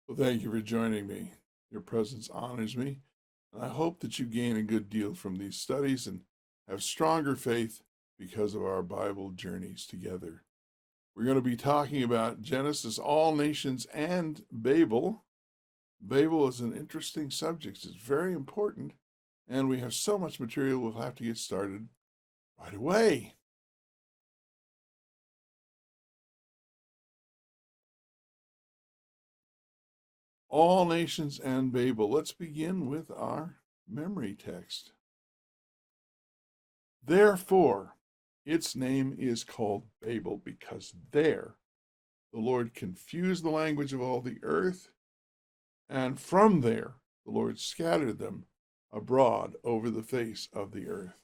Well, thank you for joining me. Your presence honors me, and I hope that you gain a good deal from these studies and have stronger faith because of our Bible journeys together. We're going to be talking about Genesis, all nations, and Babel. Babel is an interesting subject. It's very important, and we have so much material we'll have to get started right away. All nations and Babel. Let's begin with our memory text. Therefore, its name is called Babel, because there the Lord confused the language of all the earth, and from there the Lord scattered them abroad over the face of the earth.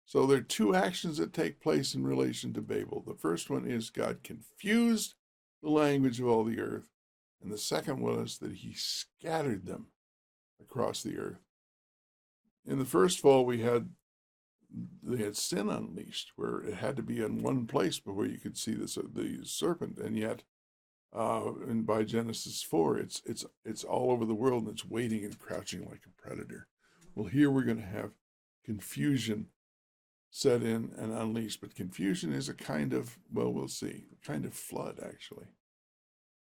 So there are two actions that take place in relation to Babel. The first one is God confused the language of all the earth, and the second was that he scattered them across the earth. In the first fall, they had sin unleashed, where it had to be in one place before you could see the serpent, and yet, and by Genesis 4, it's all over the world, and it's waiting and crouching like a predator. Well, here we're going to have confusion set in and unleashed, but confusion is a kind of, well, we'll see, a kind of flood, actually.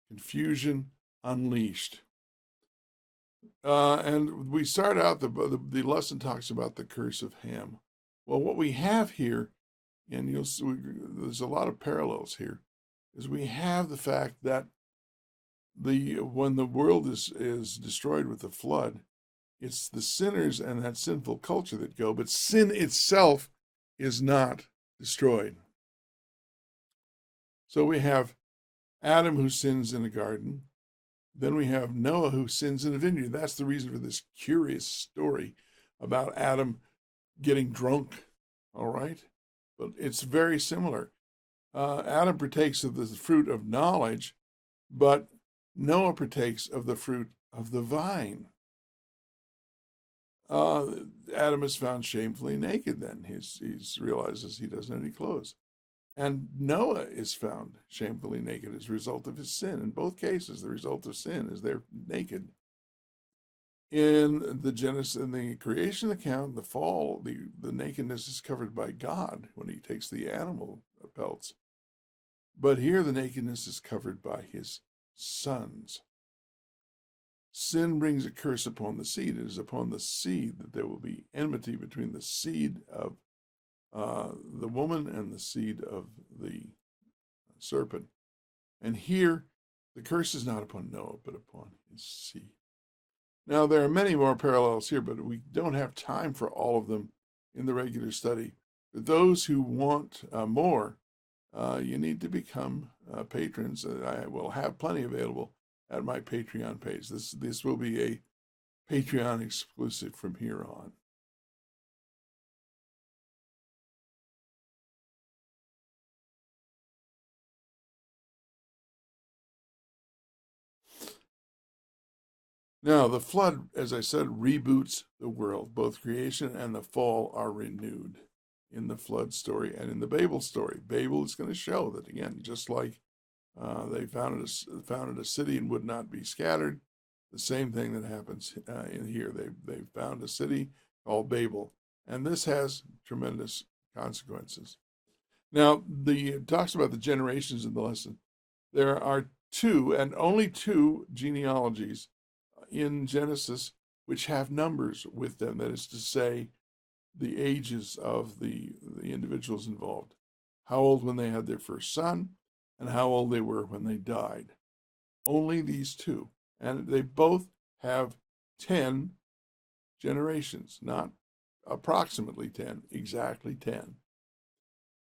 Confusion unleashed. And we start out, the lesson talks about the curse of Ham. Well, what we have here, and you'll see, there's a lot of parallels here, is we have the fact that when the world is destroyed with the flood, it's the sinners and that sinful culture that go, but sin itself is not destroyed. So we have Adam who sins in a garden. Then we have Noah who sins in a vineyard. That's the reason for this curious story about Adam getting drunk, all right? But it's very similar. Adam partakes of the fruit of knowledge, but Noah partakes of the fruit of the vine. Adam is found shamefully naked then. He realizes he doesn't have any clothes. And Noah is found shamefully naked as a result of his sin. In both cases, the result of sin is they're naked. In the creation account, the fall, the nakedness is covered by God when he takes the animal pelts. But here the nakedness is covered by his sons. Sin brings a curse upon the seed. It is upon the seed that there will be enmity between the seed of the woman and the seed of the serpent. And here, the curse is not upon Noah, but upon his seed. Now, there are many more parallels here, but we don't have time for all of them in the regular study. For those who want more, you need to become patrons. I will have plenty available at my Patreon page. This will be a Patreon exclusive from here on. Now, the flood, as I said, reboots the world. Both creation and the fall are renewed in the flood story and in the Babel story. Babel is going to show that, again, just like they founded a city and would not be scattered, the same thing that happens in here. They found a city called Babel, and this has tremendous consequences. Now, it talks about the generations in the lesson. There are two, and only two, genealogies in Genesis which have numbers with them. That is to say, the ages of the individuals involved. How old when they had their first son, and how old they were when they died. Only these two. And they both have 10 generations, not approximately 10, exactly 10.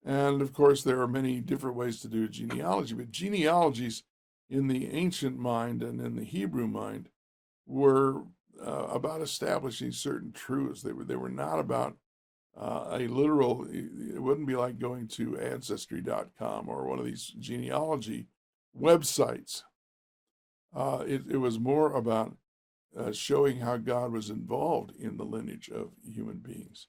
And of course, there are many different ways to do a genealogy, but genealogies in the ancient mind and in the Hebrew mind were about establishing certain truths. They were not about a literal, it wouldn't be like going to ancestry.com or one of these genealogy websites. It was more about showing how God was involved in the lineage of human beings.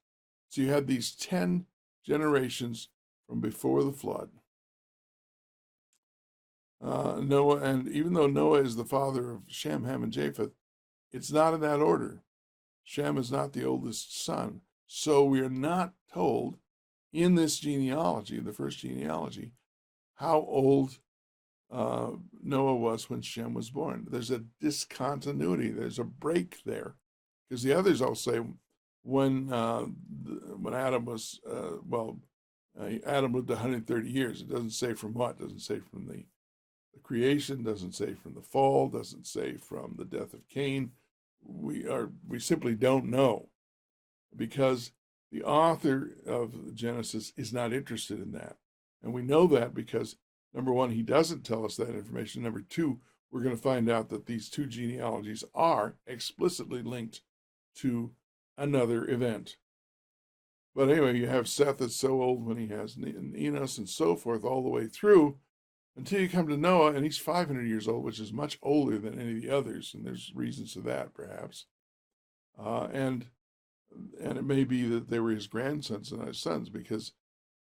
So you had these 10 generations from before the flood. Noah, and even though Noah is the father of Shem, Ham, and Japheth, it's not in that order. Shem is not the oldest son. So we are not told in this genealogy, the first genealogy, how old Noah was when Shem was born. There's a discontinuity. There's a break there, because the others all say when Adam was Adam lived 130 years. It doesn't say from what. It doesn't say from the creation. Doesn't say from the fall. Doesn't say from the death of Cain. We simply don't know, because the author of Genesis is not interested in that, and we know that because, number one, he doesn't tell us that information. Number two, we're going to find out that these two genealogies are explicitly linked to another event. But anyway, you have Seth is so old when he has Enos and so forth all the way through until you come to Noah, and he's 500 years old, which is much older than any of the others, and there's reasons for that, perhaps. And it may be that they were his grandsons and his sons, because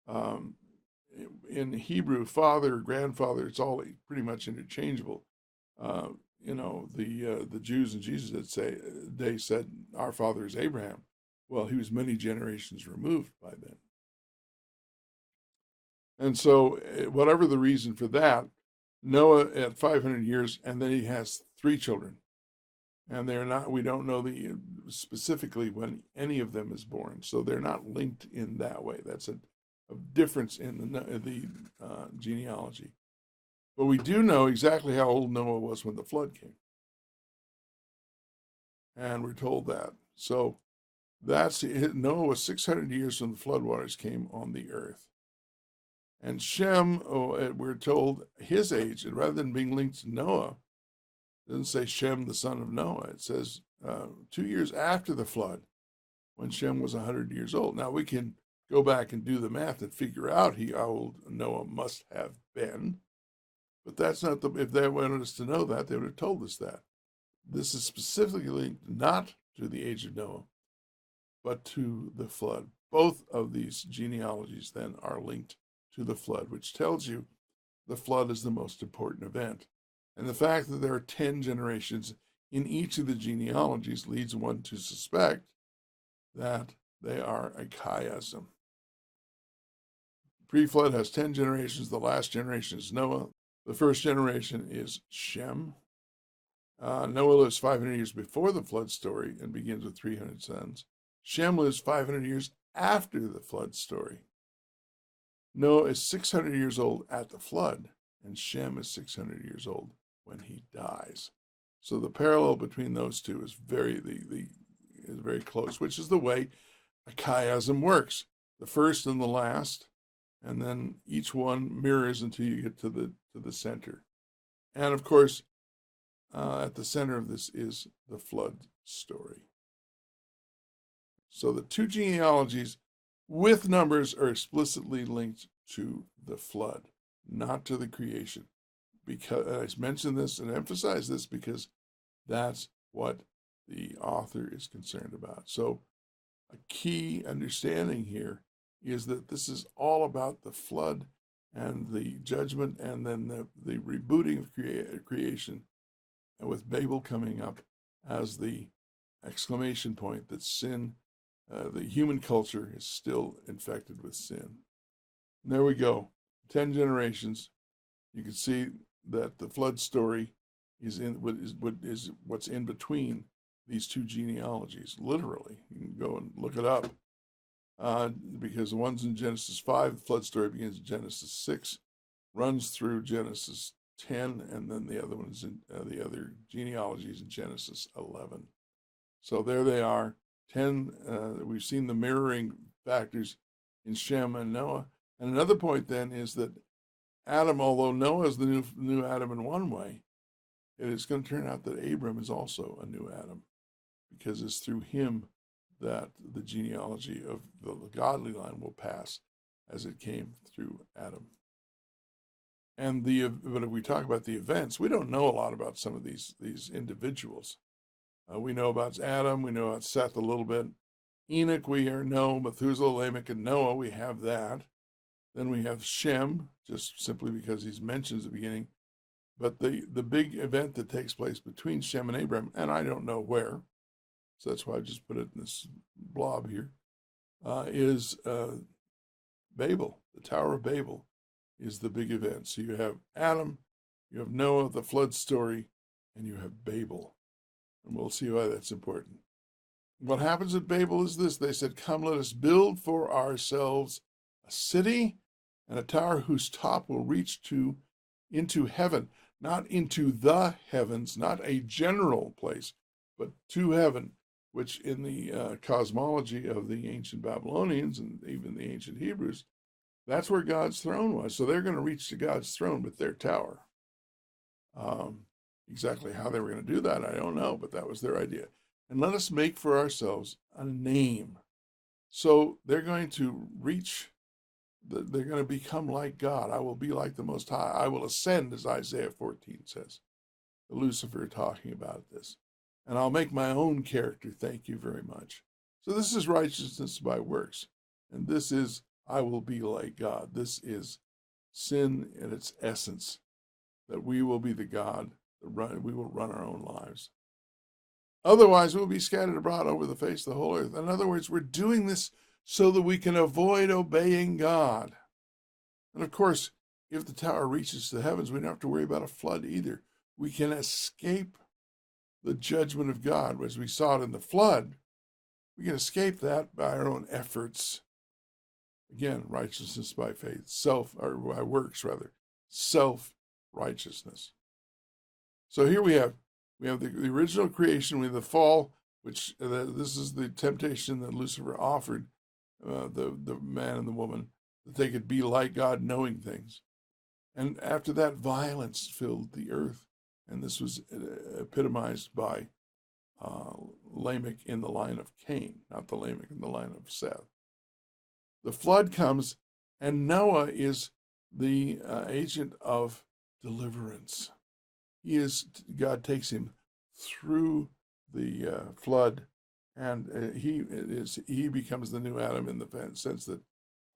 um, in Hebrew, father or grandfather, it's all pretty much interchangeable. The Jews in Jesus' they said, "Our father is Abraham." Well, he was many generations removed by then. And so, whatever the reason for that, Noah at 500 years, and then he has three children, and they're not. We don't know specifically when any of them is born, so they're not linked in that way. That's a difference in the genealogy. But we do know exactly how old Noah was when the flood came, and we're told that. So Noah was 600 years when the floodwaters came on the earth. And Shem, we're told his age, and rather than being linked to Noah, it doesn't say Shem, the son of Noah. It says 2 years after the flood, when Shem was 100 years old. Now, we can go back and do the math and figure out how old Noah must have been. But that's not if they wanted us to know that, they would have told us that. This is specifically linked not to the age of Noah, but to the flood. Both of these genealogies then are linked to the flood, which tells you the flood is the most important event. And the fact that there are 10 generations in each of the genealogies leads one to suspect that they are a chiasm. Pre-flood has 10 generations. The last generation is Noah. The first generation is Shem. Noah lives 500 years before the flood story and begins with 300 sons. Shem lives 500 years after the flood story. Noah is 600 years old at the flood, and Shem is 600 years old when he dies. So the parallel between those two is very close, which is the way a chiasm works. The first and the last, and then each one mirrors until you get to the center. And of course, at the center of this is the flood story. So the two genealogies with numbers are explicitly linked to the flood, not to the creation. Because I mention this and emphasize this because that's what the author is concerned about. So a key understanding here is that this is all about the flood and the judgment, and then the rebooting of creation, and with Babel coming up as the exclamation point that sin, the human culture is still infected with sin. And there we go. 10 generations. You can see that the flood story is what's in between these two genealogies, literally. You can go and look it up. Because the one's in Genesis 5, the flood story begins in Genesis 6, runs through Genesis 10, and then the other one's in the other genealogies in Genesis 11. So there they are, 10. We've seen the mirroring factors in Shem and Noah. And another point then is that Adam, although Noah is the new Adam in one way, it is going to turn out that Abram is also a new Adam, because it's through him that the genealogy of the godly line will pass, as it came through Adam. And but if we talk about the events, we don't know a lot about some of these individuals. We know about Adam, we know about Seth a little bit. Enoch, we know Methuselah, Lamech, and Noah. We have that. Then we have Shem, just simply because he's mentioned at the beginning. But the big event that takes place between Shem and Abraham, and I don't know where, so that's why I just put it in this blob here, is Babel. The Tower of Babel is the big event. So you have Adam, you have Noah, the flood story, and you have Babel. And we'll see why that's important. What happens at Babel is this. They said, come, let us build for ourselves a city and a tower whose top will reach into heaven, not into the heavens, not a general place, but to heaven, which in the cosmology of the ancient Babylonians and even the ancient Hebrews, that's where God's throne was. So they're going to reach to God's throne with their tower. Exactly how they were going to do that, I don't know, but that was their idea. And let us make for ourselves a name. So they're going to reach, they're going to become like God. I will be like the Most High. I will ascend, as Isaiah 14 says. Lucifer talking about this. And I'll make my own character, thank you very much. So this is righteousness by works. And this is, I will be like God. This is sin in its essence, that we will be the God, we will run our own lives. Otherwise, we'll be scattered abroad over the face of the whole earth. In other words, we're doing this so that we can avoid obeying God. And of course, if the tower reaches the heavens, we don't have to worry about a flood either. We can escape the judgment of God, as we saw it in the flood. We can escape that by our own efforts. Again, righteousness by faith, or by works rather, self-righteousness. So here we have the original creation, we have the fall, which this is the temptation that Lucifer offered the man and the woman, that they could be like God, knowing things. And after that, violence filled the earth. And this was epitomized by Lamech in the line of Cain, not the Lamech in the line of Seth. The flood comes, and Noah is the agent of deliverance. God takes him through the flood, and he becomes the new Adam in the sense that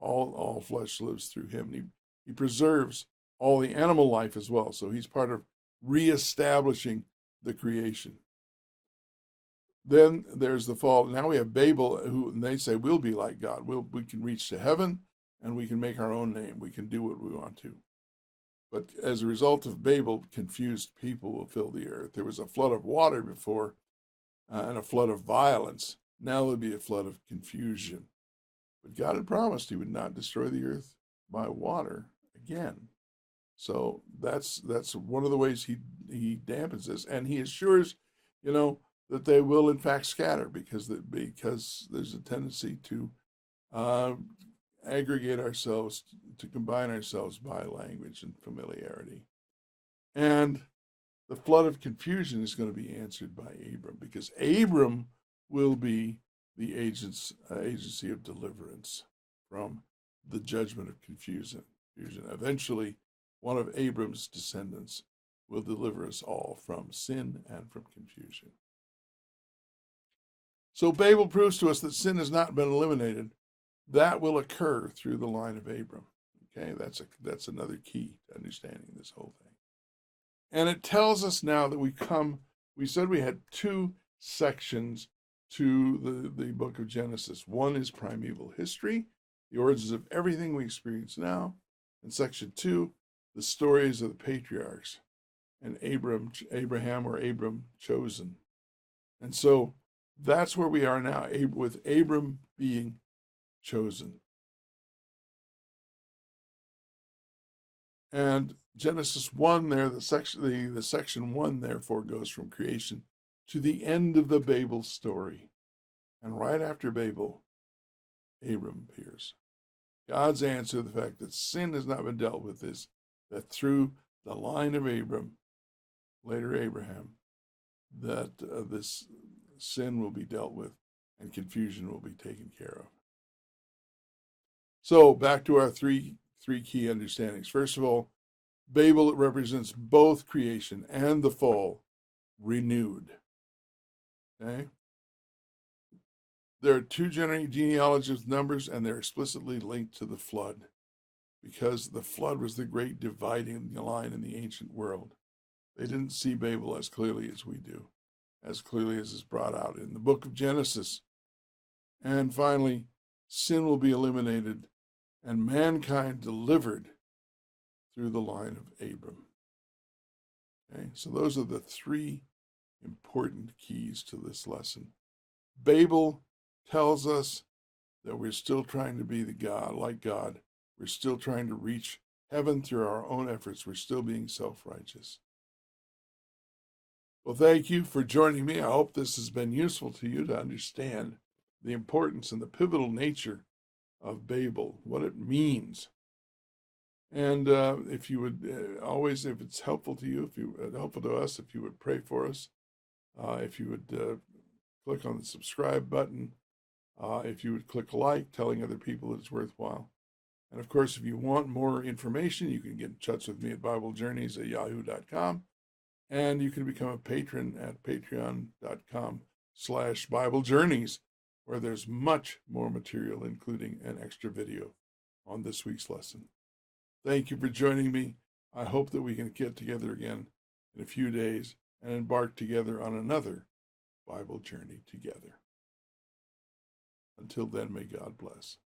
all flesh lives through him. He preserves all the animal life as well. So he's part of reestablishing the creation. Then there's the fall. Now we have Babel, and they say we'll be like God. We can reach to heaven, and we can make our own name. We can do what we want to. But as a result of Babel, confused people will fill the earth. There was a flood of water before and a flood of violence. Now there'll be a flood of confusion. But God had promised he would not destroy the earth by water again. So that's one of the ways he dampens this. And he assures, that they will in fact scatter because there's a tendency to aggregate ourselves, to combine ourselves by language and familiarity. And the flood of confusion is going to be answered by Abram, because Abram will be the agency of deliverance from the judgment of confusion. Eventually, one of Abram's descendants will deliver us all from sin and from confusion. So Babel proves to us that sin has not been eliminated. That will occur through the line of Abram. Okay, that's another key to understanding this whole thing. And it tells us now that we said we had two sections to the book of Genesis. One is primeval history, the origins of everything we experience now. And section 2, the stories of the patriarchs and Abraham or Abram chosen. And so that's where we are now, with Abram being chosen. And Genesis 1 there, the section 1 therefore goes from creation to the end of the Babel story. And right after Babel, Abram appears. God's answer to the fact that sin has not been dealt with is that through the line of Abram, later Abraham, that this sin will be dealt with and confusion will be taken care of. So back to our three key understandings. First of all, Babel represents both creation and the fall renewed. Okay? There are two genealogies with numbers, and they're explicitly linked to the flood, because the flood was the great dividing line in the ancient world. They didn't see Babel as clearly as we do, as clearly as is brought out in the book of Genesis. And finally, sin will be eliminated and mankind delivered through the line of Abram. Okay, so those are the three important keys to this lesson. Babel tells us that we're still trying to be like God. We're still trying to reach heaven through our own efforts. We're still being self-righteous. Well, thank you for joining me. I hope this has been useful to you to understand the importance and the pivotal nature of Babel, what it means. And if you would always, if it's helpful to you, helpful to us, if you would pray for us, if you would click on the subscribe button, if you would click like, telling other people it's worthwhile. And of course, if you want more information, you can get in touch with me at BibleJourneys@yahoo.com. And you can become a patron at patreon.com/BibleJourneys, where there's much more material, including an extra video on this week's lesson. Thank you for joining me. I hope that we can get together again in a few days and embark together on another Bible journey together. Until then, may God bless.